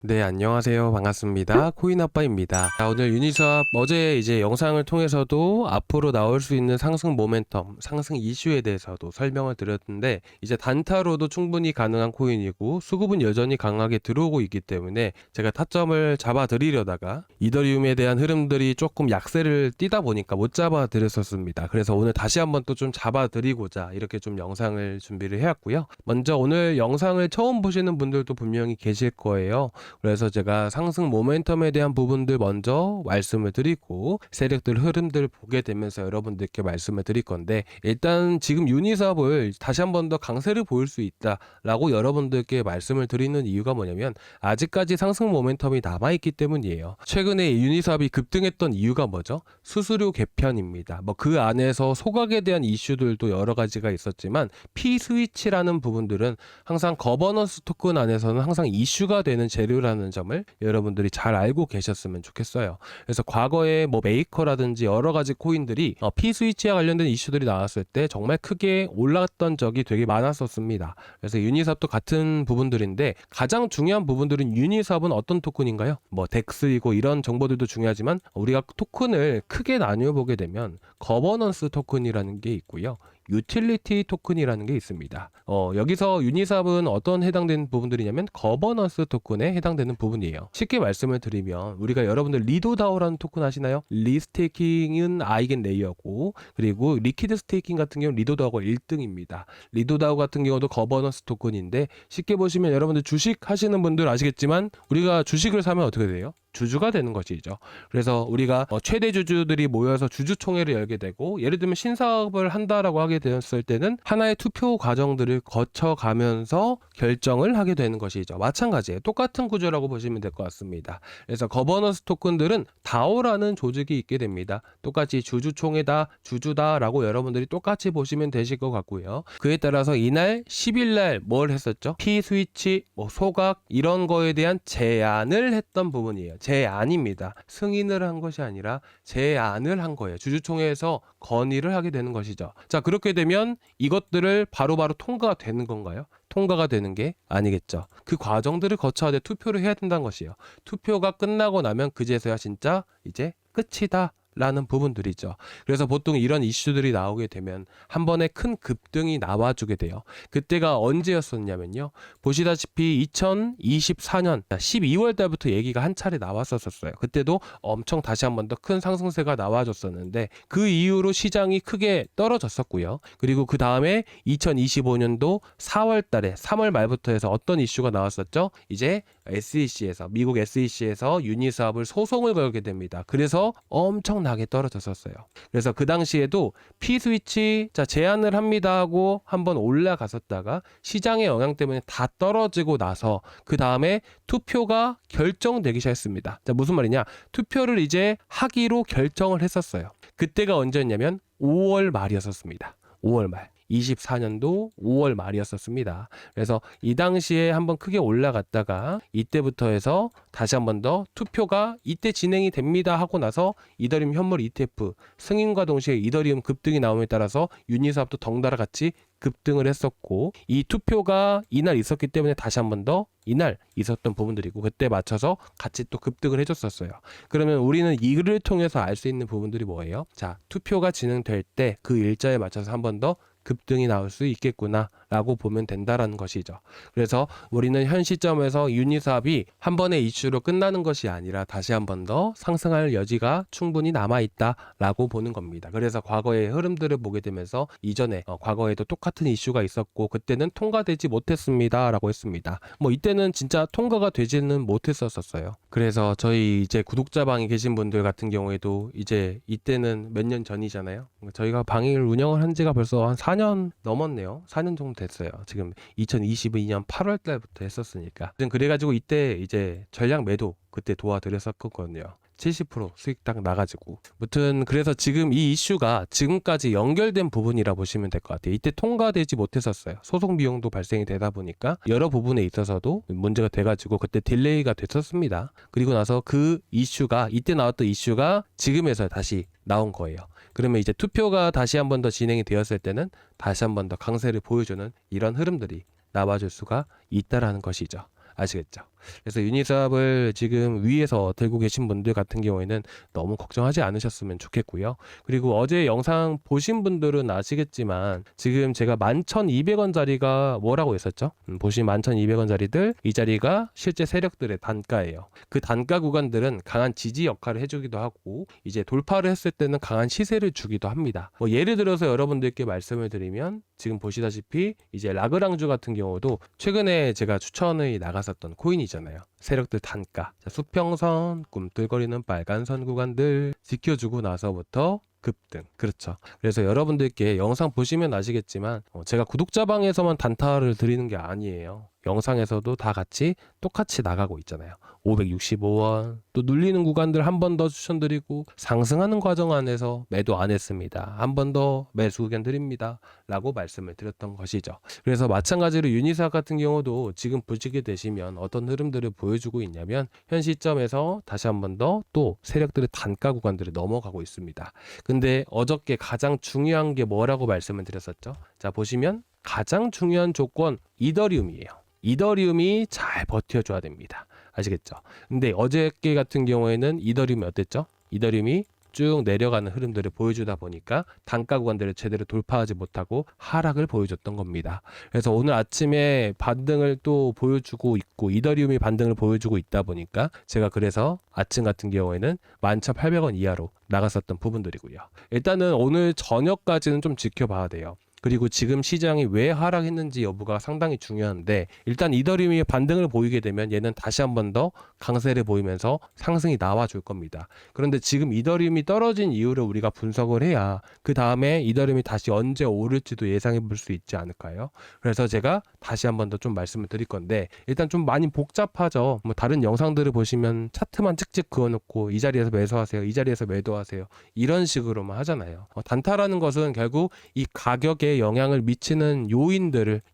네, 안녕하세요. 반갑습니다. 코인아빠입니다. 자, 오늘 유니스왑 어제 이제 영상을 통해서도 앞으로 나올 수 있는 상승 모멘텀, 상승 이슈에 대해서도 설명을 드렸는데, 이제 단타로도 충분히 가능한 코인이고 수급은 여전히 강하게 들어오고 있기 때문에 제가 타점을 잡아 드리려다가 이더리움에 대한 흐름들이 조금 약세를 띠다 보니까 못 잡아 드렸었습니다. 그래서 오늘 다시 한번 또 좀 잡아 드리고자 이렇게 좀 영상을 준비를 해왔고요. 먼저 오늘 영상을 처음 보시는 분들도 분명히 계실 거예요. 그래서 제가 상승 모멘텀에 대한 부분들 먼저 말씀을 드리고 세력들 흐름들 보게 되면서 여러분들께 말씀을 드릴 건데, 일단 지금 유니스왑을 다시 한 번 더 강세를 보일 수 있다라고 여러분들께 말씀을 드리는 이유가 뭐냐면, 아직까지 상승 모멘텀이 남아있기 때문이에요. 최근에 유니스왑이 급등했던 이유가 뭐죠? 수수료 개편입니다. 뭐 그 안에서 소각에 대한 이슈들도 여러 가지가 있었지만 P-스위치라는 부분들은 항상 거버넌스 토큰 안에서는 항상 이슈가 되는 재료라는 점을 여러분들이 잘 알고 계셨으면 좋겠어요. 그래서 과거에 뭐 메이커라든지 여러 가지 코인들이 P-스위치와 관련된 이슈들이 나왔을 때 정말 크게 올랐던 적이 되게 많았었습니다. 그래서 유니스왑도 같은 부분들인데, 가장 중요한 부분들은 유니스왑은 어떤 토큰인가요? 뭐 덱스이고 이런 정보들도 중요하지만 우리가 토큰을 크게 나뉘어 보게 되면 거버넌스 토큰이라는 게 있고요, 유틸리티 토큰이라는 게 있습니다. 여기서 유니스왑은 어떤 해당되는 부분들이냐면 거버넌스 토큰에 해당되는 부분이에요. 쉽게 말씀을 드리면, 우리가 여러분들 리도다오라는 토큰 아시나요? 리스테이킹은 아이겐 레이어고, 그리고 리퀴드 스테이킹 같은 경우는 리도다오가 1등입니다. 리도다오 같은 경우도 거버넌스 토큰인데, 쉽게 보시면 여러분들 주식 하시는 분들 아시겠지만 우리가 주식을 사면 어떻게 돼요? 주주가 되는 것이죠. 그래서 우리가 최대 주주들이 모여서 주주총회를 열게 되고, 예를 들면 신사업을 한다라고 하게 되었을 때는 하나의 투표 과정들을 거쳐가면서 결정을 하게 되는 것이죠. 마찬가지예요. 똑같은 구조라고 보시면 될 것 같습니다. 그래서 거버넌스 토큰들은 다오라는 조직이 있게 됩니다. 똑같이 주주총회다, 주주다라고 여러분들이 똑같이 보시면 되실 것 같고요. 그에 따라서 이날 10일날 뭘 했었죠? P-스위치, 소각 이런 거에 대한 제안을 했던 부분이에요. 제안입니다. 승인을 한 것이 아니라 제안을 한 거예요. 주주총회에서 건의를 하게 되는 것이죠. 자, 그렇게 되면 이것들을 바로바로 통과가 되는 건가요? 통과가 되는 게 아니겠죠. 그 과정들을 거쳐야 돼 투표를 해야 된다는 것이에요. 투표가 끝나고 나면 그제서야 진짜 이제 끝이다 라는 부분들이죠. 그래서 보통 이런 이슈들이 나오게 되면 한 번에 큰 급등이 나와주게 돼요. 그때가 언제였었냐면요, 보시다시피 2024년 12월 달부터 얘기가 한 차례 나왔었어요. 그때도 엄청 다시 한 번 더 큰 상승세가 나와줬었는데, 그 이후로 시장이 크게 떨어졌었고요. 그리고 그 다음에 2025년도 4월 달에 3월 말부터 해서 어떤 이슈가 나왔었죠? 이제 SEC에서, 미국 SEC에서 유니스왑을 소송을 걸게 됩니다. 그래서 엄청나게 떨어졌었어요. 그래서 그 당시에도 P-스위치 제안을 합니다 하고 한번 올라갔었다가 시장의 영향 때문에 다 떨어지고 나서 그 다음에 투표가 결정되기 시작했습니다. 자, 무슨 말이냐? 투표를 이제 하기로 결정을 했었어요. 그때가 언제였냐면 5월 말이었었습니다. 5월 말. 24년도 5월 말이었었습니다. 그래서 이 당시에 한번 크게 올라갔다가 이때부터 해서 다시 한번 더 투표가 이때 진행이 됩니다 하고 나서 이더리움 현물 ETF 승인과 동시에 이더리움 급등이 나옴에 따라서 유니스왑도 덩달아 같이 급등을 했었고, 이 투표가 이날 있었기 때문에 다시 한번 더 이날 있었던 부분들이고, 그때 맞춰서 같이 또 급등을 해줬었어요. 그러면 우리는 이를 통해서 알 수 있는 부분들이 뭐예요? 자, 투표가 진행될 때 그 일자에 맞춰서 한번 더 급등이 나올 수 있겠구나 라고 보면 된다라는 것이죠. 그래서 우리는 현 시점에서 유니스왑이 한 번의 이슈로 끝나는 것이 아니라 다시 한 번 더 상승할 여지가 충분히 남아있다 라고 보는 겁니다. 그래서 과거의 흐름들을 보게 되면서 이전에 과거에도 똑같은 이슈가 있었고 그때는 통과되지 못했습니다 라고 했습니다. 뭐 이때는 진짜 통과가 되지는 못했었어요. 그래서 저희 이제 구독자방에 계신 분들 같은 경우에도 이제 이때는 몇 년 전이잖아요. 저희가 방을 운영을 한 지가 벌써 한 4년 넘었네요. 4년 정도 됐어요. 지금 2022년 8월 달부터 했었으니까. 그래가지고 이때 이제 전량 매도 그때 도와드렸었거든요. 70% 수익 딱 나가지고. 무튼 그래서 지금 이 이슈가 지금까지 연결된 부분이라 보시면 될 것 같아요. 이때 통과되지 못했었어요. 소송 비용도 발생이 되다 보니까 여러 부분에 있어서도 문제가 돼가지고 그때 딜레이가 됐었습니다. 그리고 나서 그 이슈가, 이때 나왔던 이슈가 지금에서 다시 나온 거예요. 그러면 이제 투표가 다시 한 번 더 진행이 되었을 때는 다시 한 번 더 강세를 보여주는 이런 흐름들이 나와줄 수가 있다라는 것이죠. 아시겠죠? 그래서 유니스왑을 지금 위에서 들고 계신 분들 같은 경우에는 너무 걱정하지 않으셨으면 좋겠고요. 그리고 어제 영상 보신 분들은 아시겠지만 지금 제가 11,200원짜리가 뭐라고 했었죠? 보시면 11,200원짜리들 이 자리가 실제 세력들의 단가예요. 그 단가 구간들은 강한 지지 역할을 해주기도 하고 이제 돌파를 했을 때는 강한 시세를 주기도 합니다. 뭐 예를 들어서 여러분들께 말씀을 드리면 지금 보시다시피 이제 라그랑주 같은 경우도 최근에 제가 추천이 나갔었던 코인이잖아요. 세력들 단가, 자, 수평선, 꿈틀거리는 빨간 선 구간들 지켜주고 나서부터 급등. 그렇죠. 그래서 여러분들께 영상 보시면 아시겠지만 제가 구독자방에서만 단타를 드리는 게 아니에요. 영상에서도 다 같이 똑같이 나가고 있잖아요. 565원 또 눌리는 구간들 한 번 더 추천드리고 상승하는 과정 안에서 매도 안 했습니다. 한 번 더 매수 의견 드립니다. 라고 말씀을 드렸던 것이죠. 그래서 마찬가지로 유니스왑 같은 경우도 지금 보시게 되시면 어떤 흐름들을 보여주고 있냐면 현 시점에서 다시 한 번 더 또 세력들의 단가 구간들을 넘어가고 있습니다. 근데 어저께 가장 중요한 게 뭐라고 말씀을 드렸었죠? 자, 보시면 가장 중요한 조건 이더리움이에요. 이더리움이 잘 버텨줘야 됩니다. 아시겠죠? 근데 어저께 같은 경우에는 이더리움이 어땠죠? 이더리움이 쭉 내려가는 흐름들을 보여주다 보니까 단가 구간들을 제대로 돌파하지 못하고 하락을 보여줬던 겁니다. 그래서 오늘 아침에 반등을 또 보여주고 있고 이더리움이 반등을 보여주고 있다 보니까 제가 그래서 아침 같은 경우에는 11,800원 이하로 나갔었던 부분들이고요. 일단은 오늘 저녁까지는 좀 지켜봐야 돼요. 그리고 지금 시장이 왜 하락했는지 여부가 상당히 중요한데 일단 이더리움이 반등을 보이게 되면 얘는 다시 한 번 더 강세를 보이면서 상승이 나와줄 겁니다. 그런데 지금 이더리움이 떨어진 이유를 우리가 분석을 해야 그 다음에 이더리움이 다시 언제 오를지도 예상해 볼 수 있지 않을까요? 그래서 제가 다시 한 번 더 좀 말씀을 드릴 건데 일단 좀 많이 복잡하죠. 뭐 다른 영상들을 보시면 차트만 찍찍 그어놓고 이 자리에서 매수하세요, 이 자리에서 매도하세요 이런 식으로만 하잖아요. 단타라는 것은 결국 이 가격에 영향을 미치는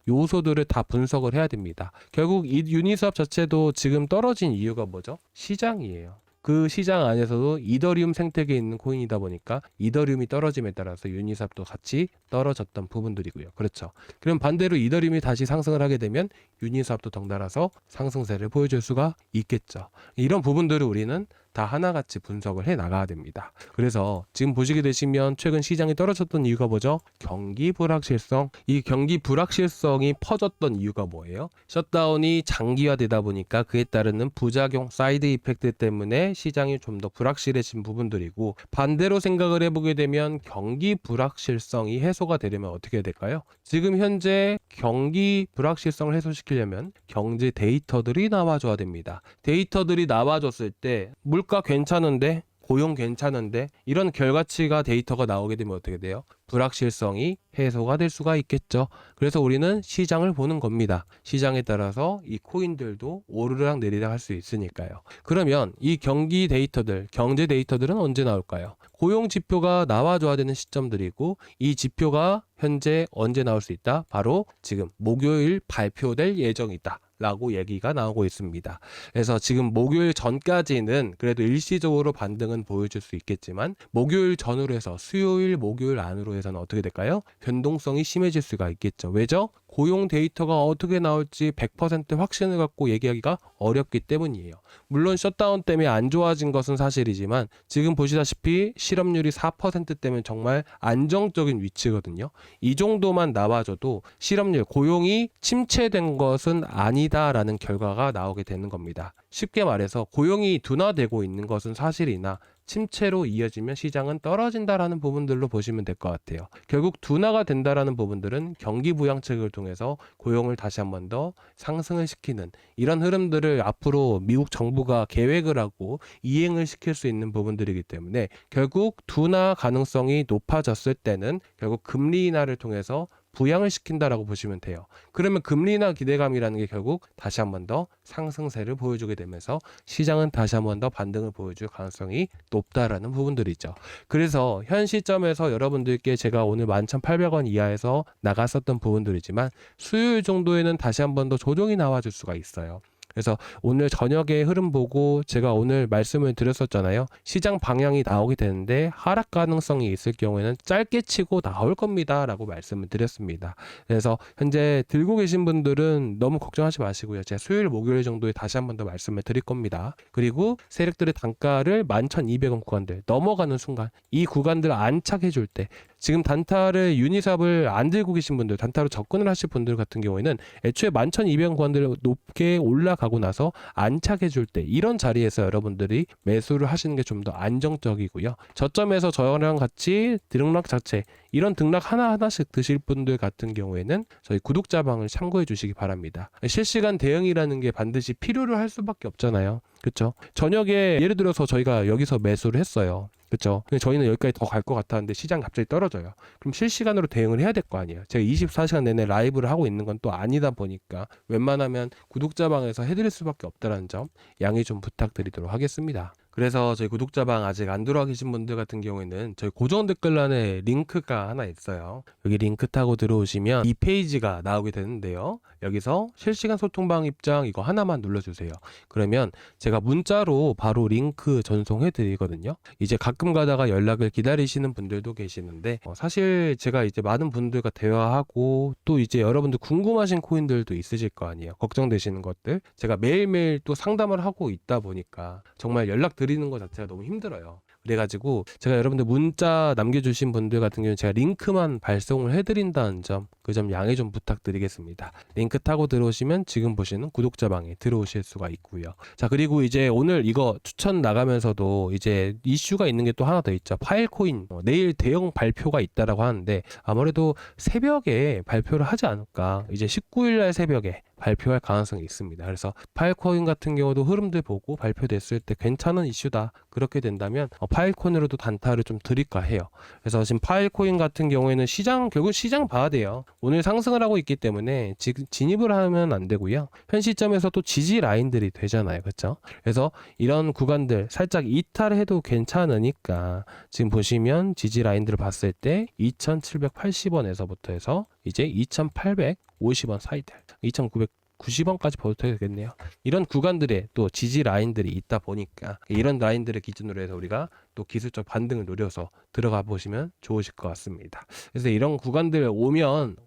요소들을 다 분석을 해야 됩니다. 결국 이 유니스왑 자체도 지금 떨어진 이유가 뭐죠? 시장이에요. 그 시장 안에서도 이더리움 생태계에 있는 코인이다 보니까 이더리움이 떨어짐에 따라서 유니스왑도 같이 떨어졌던 부분들이고요. 그렇죠. 그럼 반대로 이더리움이 다시 상승을 하게 되면 유니스왑도 덩달아서 상승세를 보여줄 수가 있겠죠. 이런 부분들을 우리는 다 하나같이 분석을 해 나가야 됩니다. 그래서 지금 보시게 되시면 최근 시장이 떨어졌던 이유가 뭐죠? 경기 불확실성. 이 경기 불확실성이 퍼졌던 이유가 뭐예요? 셧다운이 장기화되다 보니까 그에 따르는 부작용, 사이드 이펙트 때문에 시장이 좀 더 불확실해진 부분들이고 반대로 생각을 해보게 되면 경기 불확실성이 해소가 되려면 어떻게 해야 될까요? 지금 현재 경기 불확실성을 해소시키려면 경제 데이터들이 나와줘야 됩니다. 데이터들이 나와줬을 때 물가 괜찮은데 고용 괜찮은데 이런 결과치가 데이터가 나오게 되면 어떻게 돼요? 불확실성이 해소가 될 수가 있겠죠. 그래서 우리는 시장을 보는 겁니다. 시장에 따라서 이 코인들도 오르락 내리락 할 수 있으니까요. 그러면 이 경기 데이터들, 경제 데이터들은 언제 나올까요? 고용 지표가 나와줘야 되는 시점들이고 이 지표가 현재 언제 나올 수 있다? 바로 지금 목요일 발표될 예정이다. 라고 얘기가 나오고 있습니다. 그래서 지금 목요일 전까지는 그래도 일시적으로 반등은 보여줄 수 있겠지만 목요일 전후로 해서 수요일, 목요일 안으로 해서는 어떻게 될까요? 변동성이 심해질 수가 있겠죠. 왜죠? 고용 데이터가 어떻게 나올지 100% 확신을 갖고 얘기하기가 어렵기 때문이에요. 물론 셧다운 때문에 안 좋아진 것은 사실이지만 지금 보시다시피 실업률이 4% 때문에 정말 안정적인 위치거든요. 이 정도만 나와줘도 실업률, 고용이 침체된 것은 아니다라는 결과가 나오게 되는 겁니다. 쉽게 말해서 고용이 둔화되고 있는 것은 사실이나 침체로 이어지면 시장은 떨어진다라는 부분들로 보시면 될 것 같아요. 결국 둔화가 된다라는 부분들은 경기 부양책을 통해서 고용을 다시 한 번 더 상승을 시키는 이런 흐름들을 앞으로 미국 정부가 계획을 하고 이행을 시킬 수 있는 부분들이기 때문에 결국 둔화 가능성이 높아졌을 때는 결국 금리 인하를 통해서 부양을 시킨다라고 보시면 돼요. 그러면 금리 인하 기대감이라는 게 결국 다시 한 번 더 상승세를 보여주게 되면서 시장은 다시 한 번 더 반등을 보여줄 가능성이 높다라는 부분들이죠. 그래서 현 시점에서 여러분들께 제가 오늘 11,800원 이하에서 나갔었던 부분들이지만 수요일 정도에는 다시 한 번 더 조정이 나와줄 수가 있어요. 그래서 오늘 저녁에 흐름 보고 제가 오늘 말씀을 드렸었잖아요. 시장 방향이 나오게 되는데 하락 가능성이 있을 경우에는 짧게 치고 나올 겁니다 라고 말씀을 드렸습니다. 그래서 현재 들고 계신 분들은 너무 걱정하지 마시고요. 제가 수요일 목요일 정도에 다시 한 번 더 말씀을 드릴 겁니다. 그리고 세력들의 단가를 11,200원 구간들 넘어가는 순간 이 구간들을 안착해 줄 때, 지금 단타를 유니삽을 안 들고 계신 분들, 단타로 접근을 하실 분들 같은 경우에는 애초에 11,200원 구간들 높게 올라가고 나서 안착해 줄 때 이런 자리에서 여러분들이 매수를 하시는 게 좀 더 안정적이고요. 저점에서 저랑 같이 등락 자체, 이런 등락 하나하나씩 드실 분들 같은 경우에는 저희 구독자방을 참고해 주시기 바랍니다. 실시간 대응이라는 게 반드시 필요로 할 수밖에 없잖아요. 그렇죠? 저녁에 예를 들어서 저희가 여기서 매수를 했어요. 그렇죠? 저희는 여기까지 더 갈 것 같았는데 시장 갑자기 떨어져요. 그럼 실시간으로 대응을 해야 될 거 아니에요. 제가 24시간 내내 라이브를 하고 있는 건 또 아니다 보니까 웬만하면 구독자방에서 해드릴 수밖에 없다는 점 양해 좀 부탁드리도록 하겠습니다. 그래서 저희 구독자방 아직 안 들어와 계신 분들 같은 경우에는 저희 고정 댓글란에 링크가 하나 있어요. 여기 링크 타고 들어오시면 이 페이지가 나오게 되는데요. 여기서 실시간 소통방 입장 이거 하나만 눌러주세요. 그러면 제가 문자로 바로 링크 전송해 드리거든요. 이제 가끔 가다가 연락을 기다리시는 분들도 계시는데 사실 제가 이제 많은 분들과 대화하고 또 이제 여러분들 궁금하신 코인들도 있으실 거 아니에요. 걱정되시는 것들 제가 매일매일 또 상담을 하고 있다 보니까 정말 연락 드리는 것 자체가 너무 힘들어요. 그래가지고 제가 여러분들 문자 남겨주신 분들 같은 경우는 제가 링크만 발송을 해드린다는 점, 그 점 양해 좀 부탁드리겠습니다. 링크 타고 들어오시면 지금 보시는 구독자방에 들어오실 수가 있고요. 자, 그리고 이제 오늘 이거 추천 나가면서도 이제 이슈가 있는 게 또 하나 더 있죠. 파일코인 내일 대형 발표가 있다라고 하는데 아무래도 새벽에 발표를 하지 않을까. 이제 19일날 새벽에 발표할 가능성이 있습니다. 그래서 파일코인 같은 경우도 흐름들 보고 발표됐을 때 괜찮은 이슈다. 그렇게 된다면 파일코인으로도 단타를 좀 드릴까 해요. 그래서 지금 파일코인 같은 경우에는 결국 시장 봐야 돼요. 오늘 상승을 하고 있기 때문에 지금 진입을 하면 안 되고요. 현 시점에서 또 지지 라인들이 되잖아요. 그렇죠? 그래서 이런 구간들 살짝 이탈해도 괜찮으니까 지금 보시면 지지 라인들을 봤을 때 2,780원에서부터 해서 이제 2,850원 사이들 2,990원까지 봐도 되겠네요. 이런 구간들에 또 지지 라인들이 있다 보니까 이런 라인들을 기준으로 해서 우리가 또 기술적 반등을 노려서 들어가 보시면 좋으실 것 같습니다. 그래서 이런 구간들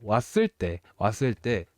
왔을 때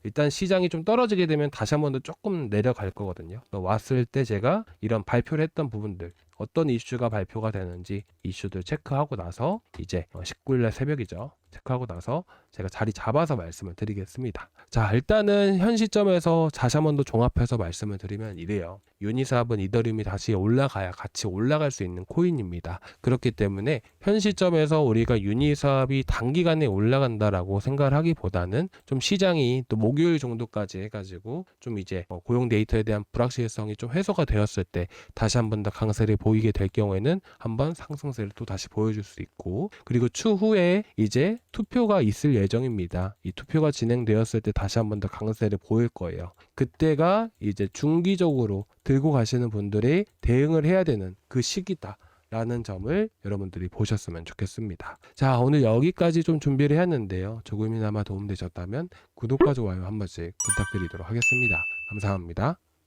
일단 시장이 좀 떨어지게 되면 다시 한 번 더 조금 내려갈 거거든요. 왔을 때 제가 이런 발표를 했던 부분들 어떤 이슈가 발표가 되는지 이슈들 체크하고 나서 이제 19일날 새벽이죠. 체크하고 나서 제가 자리 잡아서 말씀을 드리겠습니다. 자, 일단은 현 시점에서 다시 한 번 더 종합해서 말씀을 드리면 이래요. 유니삽은 이더리움이 다시 올라가야 같이 올라갈 수 있는 코인입니다. 그렇기 때문에 현 시점에서 우리가 유니삽이 단기간에 올라간다라고 생각을 하기보다는 좀 시장이 또 목요일 정도까지 해가지고 좀 이제 고용 데이터에 대한 불확실성이 좀 해소가 되었을 때 다시 한 번 더 강세를 보이게 될 경우에는 한번 상승세를 또 다시 보여줄 수 있고, 그리고 추후에 이제 투표가 있을 예정입니다. 이 투표가 진행되었을 때 다시 한 번 더 강세를 보일 거예요. 그때가 이제 중기적으로 들고 가시는 분들이 대응을 해야 되는 그 시기다 라는 점을 여러분들이 보셨으면 좋겠습니다. 자, 오늘 여기까지 좀 준비를 했는데요. 조금이나마 도움되셨다면 구독과 좋아요 한 번씩 부탁드리도록 하겠습니다. 감사합니다.